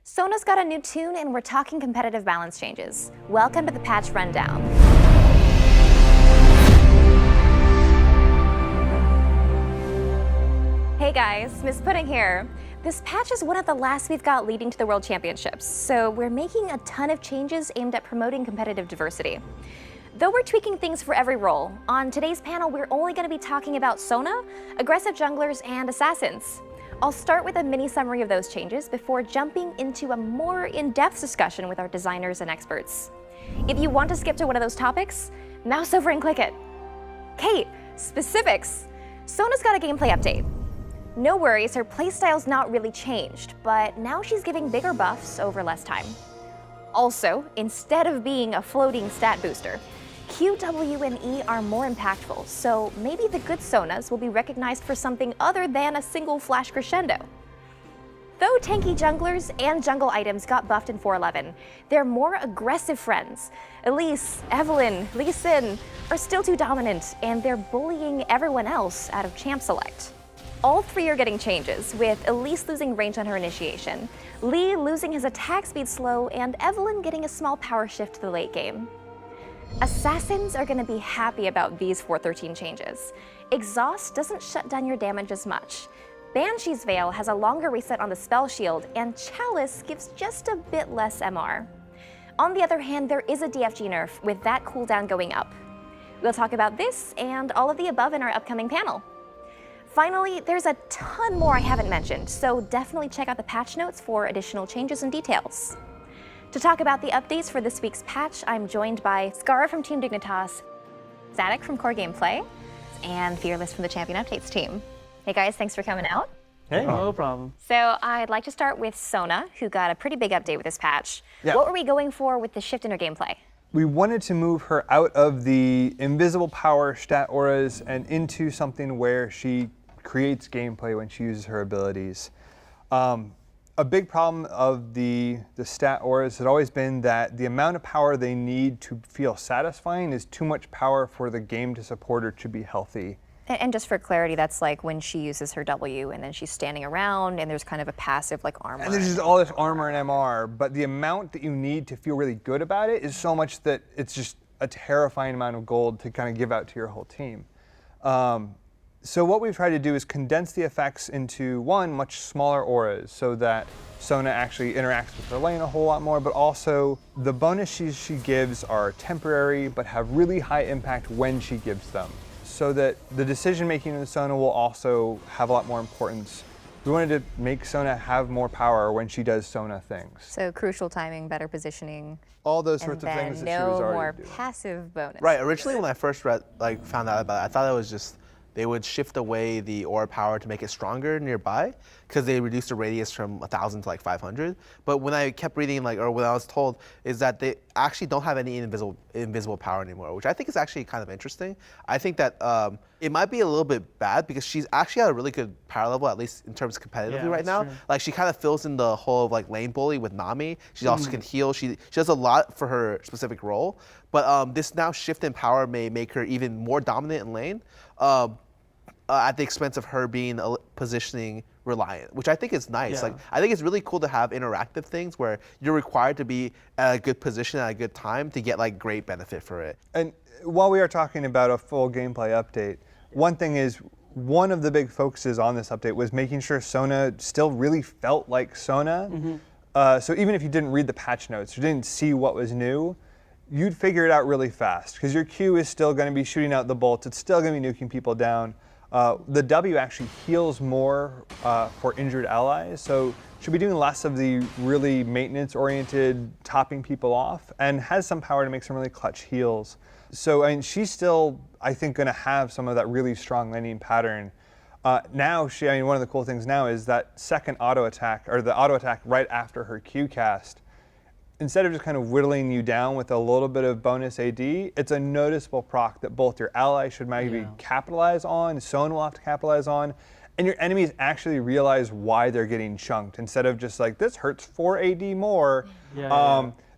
Sona's got a new tune and we're talking competitive balance changes. Welcome to the patch rundown. Hey guys, Miss Pudding here. This patch is one of the last we've got leading to the World Championships, so we're making a ton of changes aimed at promoting competitive diversity. Though we're tweaking things for every role, on today's panel we're only going to be talking about Sona, aggressive junglers, and assassins. I'll start with a mini summary of those changes before jumping into a more in-depth discussion with our designers and experts. If you want to skip to one of those topics, mouse over and click it. Kate, specifics. Sona's got a gameplay update. No worries, her playstyle's not really changed, but now she's giving bigger buffs over less time. Also, instead of being a floating stat booster, Q, W, and E are more impactful, so maybe the good Sonas will be recognized for something other than a single flash crescendo. Though tanky junglers and jungle items got buffed in 4.11, their more aggressive friends, Elise, Evelynn, Lee Sin, are still too dominant, and they're bullying everyone else out of Champ Select. All three are getting changes, with Elise losing range on her initiation, Lee losing his attack speed slow, and Evelynn getting a small power shift to the late game. Assassins are going to be happy about these 4.13 changes. Exhaust doesn't shut down your damage as much. Banshee's Veil has a longer reset on the spell shield, and Chalice gives just a bit less MR. On the other hand, there is a DFG nerf, with that cooldown going up. We'll talk about this and all of the above in our upcoming panel. Finally, there's a ton more I haven't mentioned, so definitely check out the patch notes for additional changes and details. To talk about the updates for this week's patch, I'm joined by Scar from Team Dignitas, Zatic from Core Gameplay, and Fearless from the Champion Updates team. Hey guys, thanks for coming out. Hey, no problem. So I'd like to start with Sona, who got a pretty big update with this patch. Yeah. What were we going for with the shift in her gameplay? We wanted to move her out of the invisible power stat auras and into something where she creates gameplay when she uses her abilities. A big problem of the stat auras has always been that the amount of power they need to feel satisfying is too much power for the game to support her to be healthy. And just for clarity, that's like when she uses her W and then she's standing around and there's kind of a passive like armor. And there's just all this armor and MR, but the amount that you need to feel really good about it is so much that it's just a terrifying amount of gold to kind of give out to your whole team. So what we've tried to do is condense the effects into, one, much smaller auras so that Sona actually interacts with her lane a whole lot more, but also the bonuses she gives are temporary but have really high impact when she gives them, so that the decision making in Sona will also have a lot more importance. We wanted to make Sona have more power when she does Sona things. So crucial timing, better positioning. All those sorts of things that she was already doing. No more passive bonus. Right, originally when I first found out about it, I thought it was just they would shift away the aura power to make it stronger nearby because they reduced the radius from 1,000 to like 500. But when I kept reading, or when I was told, is that they actually don't have any invisible power anymore, which I think is actually kind of interesting. I think that it might be a little bit bad because she's actually at a really good power level, at least in terms of competitively right now. True. Like she kind of fills in the whole of like lane bully with Nami. She also can heal. She does a lot for her specific role. But this now shift in power may make her even more dominant in lane. At the expense of her being positioning reliant, which I think is nice. Yeah. Like I think it's really cool to have interactive things where you're required to be at a good position at a good time to get like great benefit for it. And while we are talking about a full gameplay update, one thing is one of the big focuses on this update was making sure Sona still really felt like Sona. So even if you didn't read the patch notes or didn't see what was new, you'd figure it out really fast because your Q is still going to be shooting out the bolts. It's still going to be nuking people down. The W actually heals more for injured allies, so should be doing less of the really maintenance-oriented topping people off, and has some power to make some really clutch heals. So I mean, she's still, I think, going to have some of that really strong laning pattern. Now, one of the cool things now is that second auto attack, or the auto attack right after her Q cast. Instead of just kind of whittling you down with a little bit of bonus AD, it's a noticeable proc that both your allies should maybe capitalize on, Sona will have to capitalize on, and your enemies actually realize why they're getting chunked instead of just like, this hurts 4 AD more.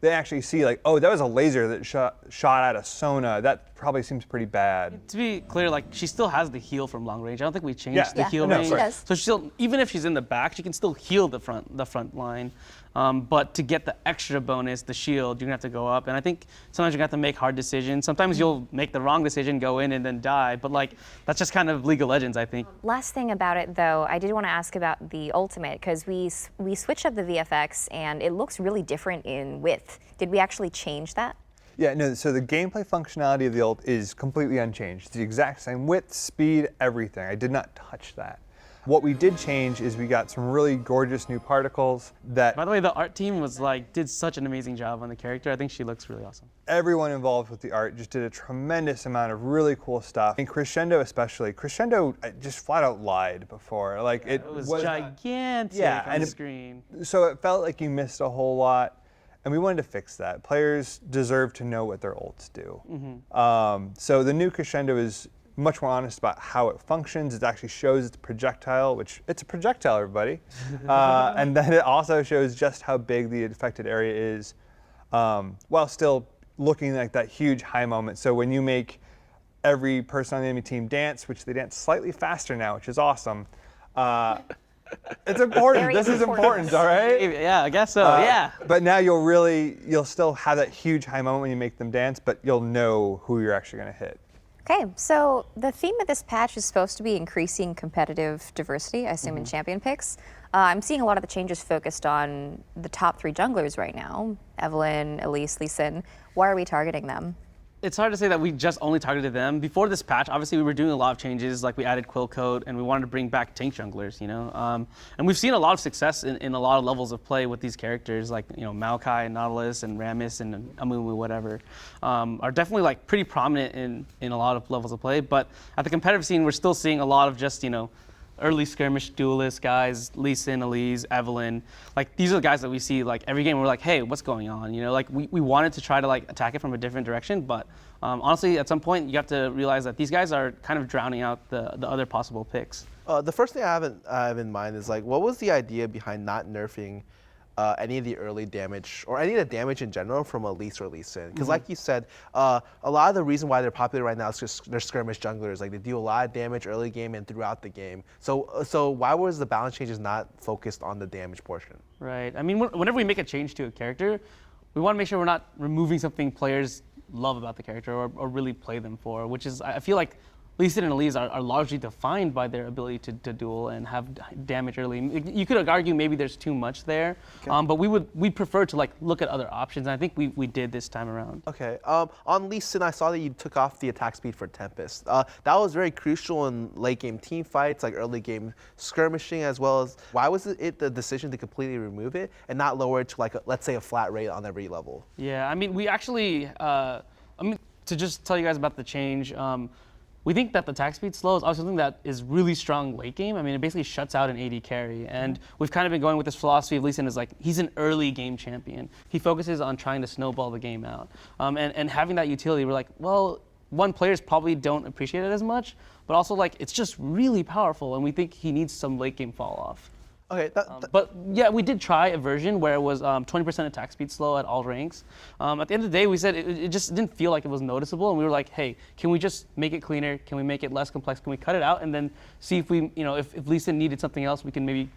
they actually see like, oh, that was a laser that shot out of Sona. That probably seems pretty bad. To be clear, like she still has the heal from long range. I don't think we changed the heal no, range. sorry. She does. So still, even if she's in the back, she can still heal the front line. But to get the extra bonus, the shield, you're gonna have to go up. And I think sometimes you're gonna have to make hard decisions. Sometimes you'll make the wrong decision, go in and then die. But like that's just kind of League of Legends, I think. Last thing about it, though, I did want to ask about the ultimate, because we switched up the VFX and it looks really different in width. Did we actually change that? Yeah, no, so the gameplay functionality of the ult is completely unchanged. It's the exact same width, speed, everything. I did not touch that. What we did change is we got some really gorgeous new particles that... By the way, the art team was did such an amazing job on the character. I think she looks really awesome. Everyone involved with the art just did a tremendous amount of really cool stuff. And Crescendo especially. Crescendo just flat out lied before. Like It was gigantic on the screen. So it felt like you missed a whole lot. And we wanted to fix that. Players deserve to know what their ults do. So the new Crescendo is much more honest about how it functions. It actually shows its projectile, which it's a projectile, everybody. And then it also shows just how big the affected area is, while still looking like that huge high moment. So when you make every person on the enemy team dance, which they dance slightly faster now, which is awesome. It's important. Very This is important. important, all right? Yeah, I guess so. Yeah. But now you'll still have that huge high moment when you make them dance, but you'll know who you're actually going to hit. Okay, so the theme of this patch is supposed to be increasing competitive diversity, I assume, in champion picks. I'm seeing a lot of the changes focused on the top 3 junglers right now, Evelynn, Elise, Lee Sin. Why are we targeting them? It's hard to say that we just only targeted them. Before this patch, obviously we were doing a lot of changes, like we added Quill Coat and we wanted to bring back tank junglers, you know? And we've seen a lot of success in a lot of levels of play with these characters, like, you know, Maokai and Nautilus and Rammus and Amumu, whatever, are definitely like pretty prominent in a lot of levels of play. But at the competitive scene, we're still seeing a lot of just, you know, early skirmish duelist guys, Lee Sin, Elise, Evelynn. Like these are the guys that we see like every game. We're like, hey, what's going on? You know, like we wanted to try to like attack it from a different direction, but honestly, at some point you have to realize that these guys are kind of drowning out the other possible picks. The first thing I have in mind is like, what was the idea behind not nerfing any of the early damage or any of the damage in general from Elise or Lee Sin? Because like you said, a lot of the reason why they're popular right now is just they're skirmish junglers. Like they do a lot of damage early game and throughout the game. So why was the balance changes not focused on the damage portion? Right. I mean, whenever we make a change to a character, we want to make sure we're not removing something players love about the character or really play them for, which is, I feel like Lee Sin and Elise are largely defined by their ability to duel and have damage early. You could argue maybe there's too much there, but we prefer to like look at other options, and I think we did this time around. Okay. On Lee Sin, I saw that you took off the attack speed for Tempest. That was very crucial in late game team fights, like early game skirmishing, as well as why was it the decision to completely remove it and not lower it to like let's say a flat rate on every level? Yeah, I mean we actually, to just tell you guys about the change. We think that the attack speed slow is also something that is really strong late game. I mean, it basically shuts out an AD carry. And we've kind of been going with this philosophy of Lee Sin is like, he's an early game champion. He focuses on trying to snowball the game out. And having that utility, we're like, well, one, players probably don't appreciate it as much, but also like, it's just really powerful. And we think he needs some late game fall off. Okay. But yeah, we did try a version where it was 20% attack speed slow at all ranks. At the end of the day, we said it just didn't feel like it was noticeable, and we were like, hey, can we just make it cleaner? Can we make it less complex? Can we cut it out and then see if we, you know, if Lee Sin needed something else, we can maybe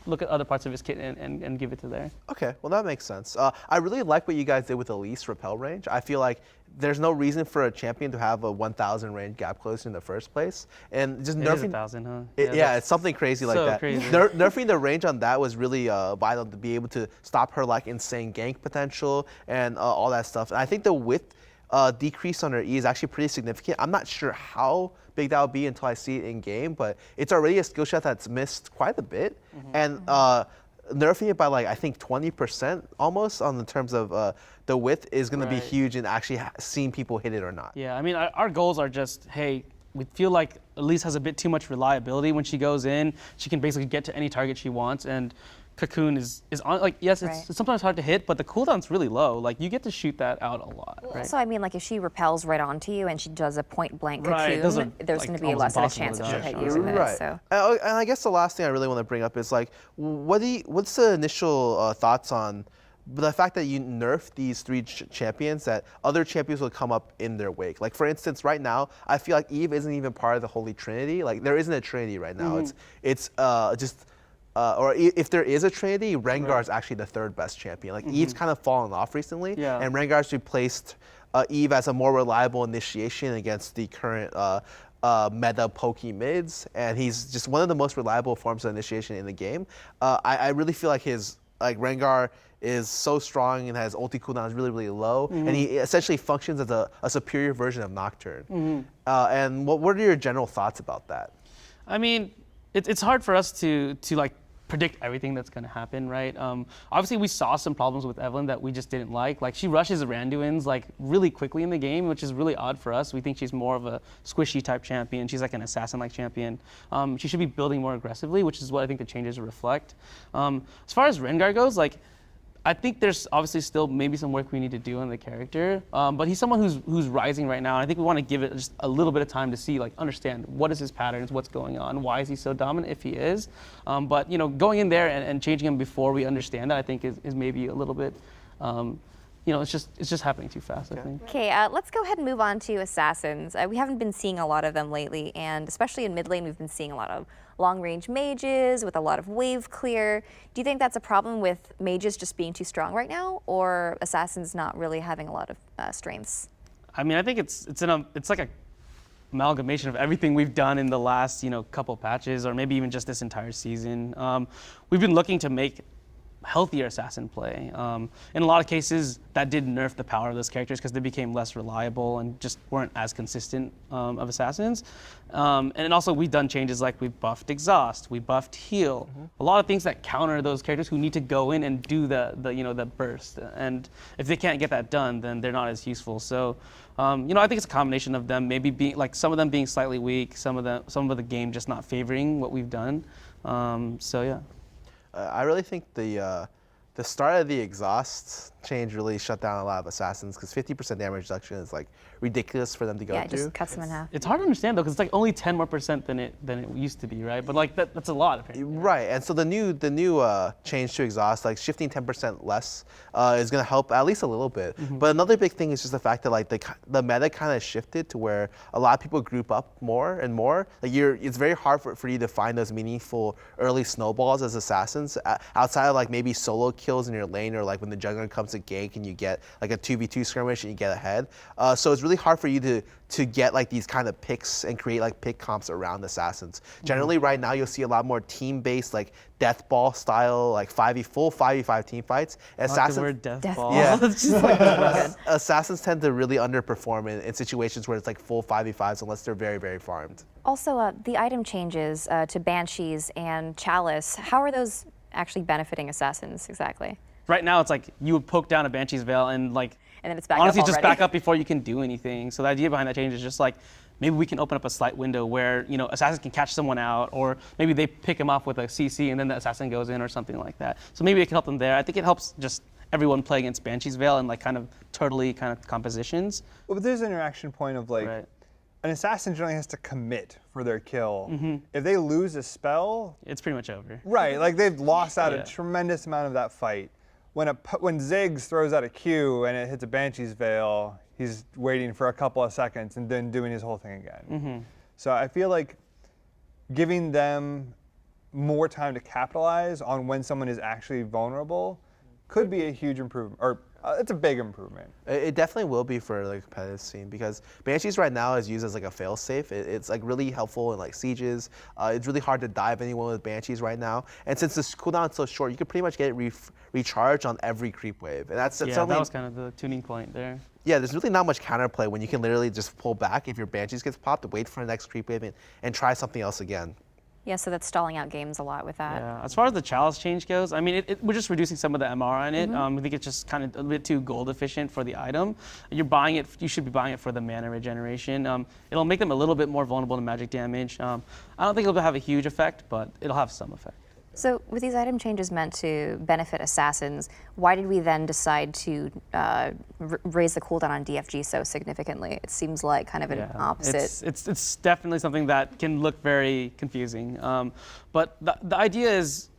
look at other parts of his kit and give it to there. Okay, well that makes sense. I really like what you guys did with Elise repel range. I feel like there's no reason for a champion to have a 1,000 range gap close in the first place, and just nerfing. It is 1,000, huh? Yeah, it's something crazy like that. Crazy. Nerfing the range on that was really vital to be able to stop her like insane gank potential and all that stuff. And I think the width decrease on her E is actually pretty significant. I'm not sure how big that will be until I see it in game, but it's already a skill shot that's missed quite a bit, and nerfing it by like I think 20% almost on the terms of the width is going to be huge in actually seeing people hit it or not. Yeah, I mean our goals are just, hey, we feel like Elise has a bit too much reliability when she goes in. She can basically get to any target she wants, and Cocoon is on, like, yes, it's sometimes hard to hit, but the cooldown's really low. Like, you get to shoot that out a lot, right? So, I mean, like, if she repels right onto you and she does a point-blank Cocoon, those are, there's like, going to be less of a chance that she'll hit you with it. So. And I guess the last thing I really want to bring up is, like, what's the initial thoughts on the fact that you nerf these three champions, that other champions will come up in their wake. Like for instance, right now, I feel like Eve isn't even part of the Holy Trinity. Like there isn't a Trinity right now. It's just. Or if there is a Trinity, Rengar is actually the third best champion. Like Eve's kind of fallen off recently, and Rengar's replaced Eve as a more reliable initiation against the current meta pokey mids, and he's just one of the most reliable forms of initiation in the game. I really feel like Rengar is so strong and has ulti cooldown is really, really low, and he essentially functions as a superior version of Nocturne. And what are your general thoughts about that? I mean, it's hard for us to like predict everything that's going to happen, right? Obviously, we saw some problems with Evelynn that we just didn't like. Like she rushes Randuin's like really quickly in the game, which is really odd for us. We think she's more of a squishy type champion. She's like an assassin-like champion. She should be building more aggressively, which is what I think the changes reflect. As far as Rengar goes, like I think there's obviously still maybe some work we need to do on the character, but he's someone who's rising right now. And I think we want to give it just a little bit of time to see, like, understand what is his patterns, what's going on, why is he so dominant if he is. But you know, going in there and changing him before we understand that, I think is maybe a little bit. You know, it's just happening too fast, I think. Okay, let's go ahead and move on to assassins. We haven't been seeing a lot of them lately, and especially in mid lane, we've been seeing a lot of long-range mages with a lot of wave clear. Do you think that's a problem with mages just being too strong right now, or assassins not really having a lot of strengths? I mean, I think it's like a amalgamation of everything we've done in the last couple patches, or maybe even just this entire season. We've been looking to make healthier assassin play. In a lot of cases, that did nerf the power of those characters because they became less reliable and just weren't as consistent of assassins. And then also we've done changes like we buffed exhaust, we buffed heal, a lot of things that counter those characters who need to go in and do the burst. And if they can't get that done, then they're not as useful. So I think it's a combination of them maybe being like some of them being slightly weak, some of the game just not favoring what we've done. So yeah. I really think the start of the exhaust change really shut down a lot of assassins because 50% damage reduction is like ridiculous for them to go through. Yeah, it just cuts them in half. It's hard to understand though because it's like only 10% more than it used to be, right? But like that's a lot apparently. Right, and so the new change to exhaust, like shifting 10% less, is going to help at least a little bit. But another big thing is just the fact that like the meta kind of shifted to where a lot of people group up more and more. Like it's very hard for you to find those meaningful early snowballs as assassins outside of like maybe solo kills in your lane, or like when the jungler comes to gank and you get like a 2v2 skirmish and you get ahead. So it's really hard for you to get like these kind of picks and create like pick comps around assassins. Generally right now you'll see a lot more team-based like death ball style, like full 5v5 team fights. Assassins, the word death ball. Yeah. It's just like, assassins tend to really underperform in situations where it's like full 5v5s unless they're very, very farmed. Also, the item changes to Banshees and Chalice, how are those actually benefiting assassins exactly? right now it's like you would poke down a Banshee's Veil and like and then it's back honestly up just already. back up before you can do anything. So the idea behind that change is just like maybe we can open up a slight window where assassins can catch someone out, or maybe they pick him off with a CC and then the assassin goes in or something like that. So maybe it can help them there. I think it helps just everyone play against Banshee's Veil and like kind of turtley kind of compositions. Well, but there's an interaction point of like, Right. an assassin generally has to commit for their kill. If they lose a spell, It's pretty much over. right, like they've lost out Yeah. a tremendous amount of that fight. When Ziggs throws out a Q and it hits a Banshee's Veil, he's waiting for a couple of seconds and then doing his whole thing again. So I feel like giving them more time to capitalize on when someone is actually vulnerable could be a huge improvement, or it's a big improvement. It definitely will be for the competitive scene because Banshees right now is used as like a fail-safe. It's like really helpful in like sieges. It's really hard to dive anyone with Banshees right now. And since this cooldown is so short, you can pretty much get it recharged on every creep wave. And that's Yeah, something. that was kind of the tuning point there. Yeah, there's really not much counterplay when you can literally just pull back if your Banshees gets popped, wait for the next creep wave and try something else again. Yeah, so that's stalling out games a lot with that. Yeah. As far as the chalice change goes, I mean, we're just reducing some of the MR on it. I think it's just kind of a bit too gold efficient for the item. You're buying it. You should be buying it for the mana regeneration. It'll make them a little bit more vulnerable to magic damage. I don't think it'll have a huge effect, but it'll have some effect. So with these item changes meant to benefit assassins, why did we then decide to raise the cooldown on DFG so significantly? It seems like kind of an opposite. It's definitely something that can look very confusing. But the idea is,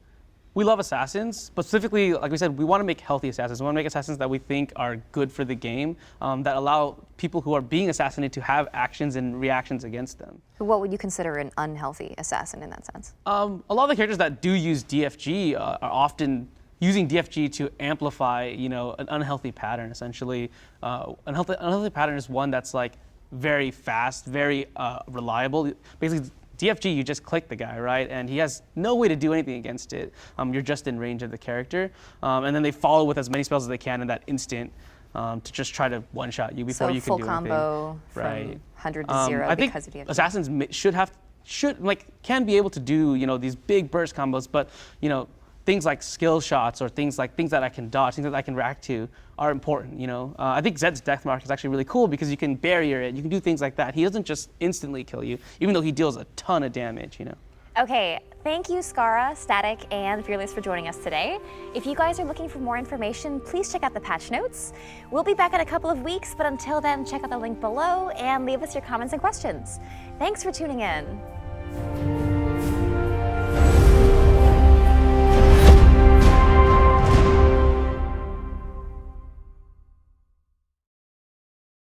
we love assassins, specifically, like we said, we want to make healthy assassins. We want to make assassins that we think are good for the game, that allow people who are being assassinated to have actions and reactions against them. What would you consider an unhealthy assassin in that sense? A lot of the characters that do use DFG are often using DFG to amplify, an unhealthy pattern. Essentially, unhealthy pattern is one that's like very fast, very reliable. Basically, DFG, you just click the guy, right? And he has no way to do anything against it. You're just in range of the character. And then they follow with as many spells as they can in that instant to just try to one-shot you before you can do anything. So full combo from right. 100 to 0 I think because of DFG. assassins can be able to do, these big burst combos, but, things like skill shots or things that I can dodge, things that I can react to are important, I think Zed's death mark is actually really cool because you can barrier it, you can do things like that. He doesn't just instantly kill you, even though he deals a ton of damage, Okay, thank you, Skara, Static, and Fearless for joining us today. If you guys are looking for more information, please check out the patch notes. We'll be back in a couple of weeks, but until then, check out the link below and leave us your comments and questions. Thanks for tuning in.